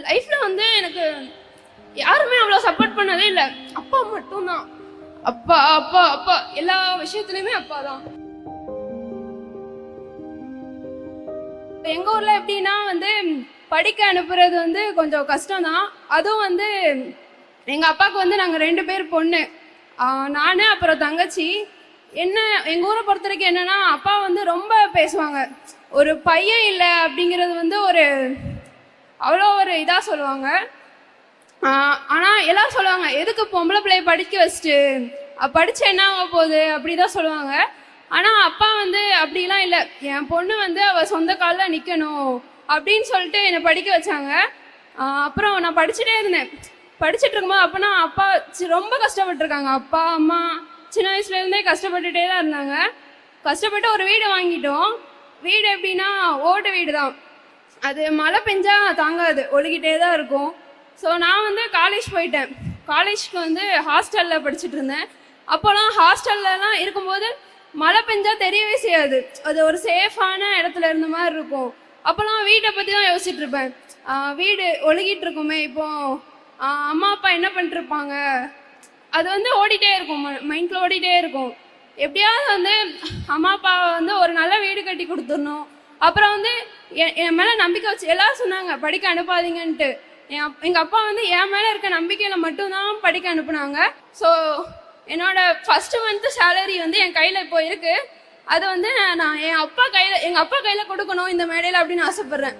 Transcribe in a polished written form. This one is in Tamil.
லைஃப்ல வந்து எனக்கு யாருமே அவ்வளோ சப்போர்ட் பண்ணதே இல்லை. அப்பா மட்டும்தான். அப்பா அப்பா அப்பா எல்லா விஷயத்துலயுமே அப்பா தான். எங்க ஊர்ல எப்படின்னா வந்து படிக்க அனுப்புறது வந்து கொஞ்சம் கஷ்டம் தான். அதுவும் வந்து எங்க அப்பாவுக்கு வந்து நாங்க 2 பேர் பொண்ணு, நானு அப்புறம் தங்கச்சி. என்ன எங்க ஊரை பொறுத்த வரைக்கும் என்னன்னா, அப்பா வந்து ரொம்ப பேசுவாங்க. ஒரு பையன் இல்லை அப்படிங்கிறது வந்து ஒரு அவ்வளோ ஒரு இதா சொல்லுவாங்க. ஆனா எல்லாரும் சொல்லுவாங்க, எதுக்கு பொம்பளை பிள்ளைய படிக்க வச்சுட்டு படிச்சு என்ன ஆக போகுது அப்படிதான் சொல்லுவாங்க. ஆனா அப்பா வந்து அப்படிலாம் இல்லை. என் பொண்ணு வந்து அவ சொந்த காலில் நிக்கணும் அப்படின்னு சொல்லிட்டு என்னை படிக்க வச்சாங்க. அப்புறம் நான் படிச்சுட்டே இருந்தேன். படிச்சுட்டு இருக்கும்போது அப்பனா அப்பா ரொம்ப கஷ்டப்பட்டுருக்காங்க. அப்பா அம்மா சின்ன வயசுல இருந்தே கஷ்டப்பட்டுட்டே தான் இருந்தாங்க. கஷ்டப்பட்டு ஒரு வீடு வாங்கிட்டோம். வீடு எப்படின்னா ஓட்டு வீடு தான். அது மழை பெஞ்சா தாங்காது, ஒழுகிட்டே தான் இருக்கும். ஸோ நான் வந்து காலேஜ் போயிட்டேன். காலேஜ்க்கு வந்து ஹாஸ்டலில் படிச்சுட்டு இருந்தேன். அப்போலாம் ஹாஸ்டல்லலாம் இருக்கும்போது மழை பெஞ்சா தெரியவே செய்யாது, அது ஒரு சேஃபான இடத்துல இருந்த மாதிரி இருக்கும். அப்போலாம் வீட்டை பற்றி தான் யோசிச்சுட்டு இருப்பேன். வீடு ஒழுகிட்டு இருக்குமே, இப்போ அம்மா அப்பா என்ன பண்ணிட்டுருப்பாங்க, அது வந்து ஓடிட்டே இருக்கும், மைண்டில் ஓடிட்டே இருக்கும். எப்படியாவது வந்து அம்மா அப்பா வந்து ஒரு நல்ல வீடு கட்டி கொடுத்துடணும். அப்புறம் வந்து என் மேலே நம்பிக்கை வச்சு எல்லாரும் சொன்னாங்க படிக்க அனுப்பாதீங்கன்ட்டு. எங்கள் அப்பா வந்து என் மேலே இருக்க நம்பிக்கையில் மட்டும்தான் படிக்க அனுப்புனாங்க. ஸோ என்னோட ஃபர்ஸ்ட் மந்த் சேலரி வந்து என் கையில் இப்போ இருக்கு. அது வந்து நான் எங்கள் அப்பா கையில் கொடுக்கணும் இந்த மேடையில் அப்படின்னு ஆசைப்பட்றேன்.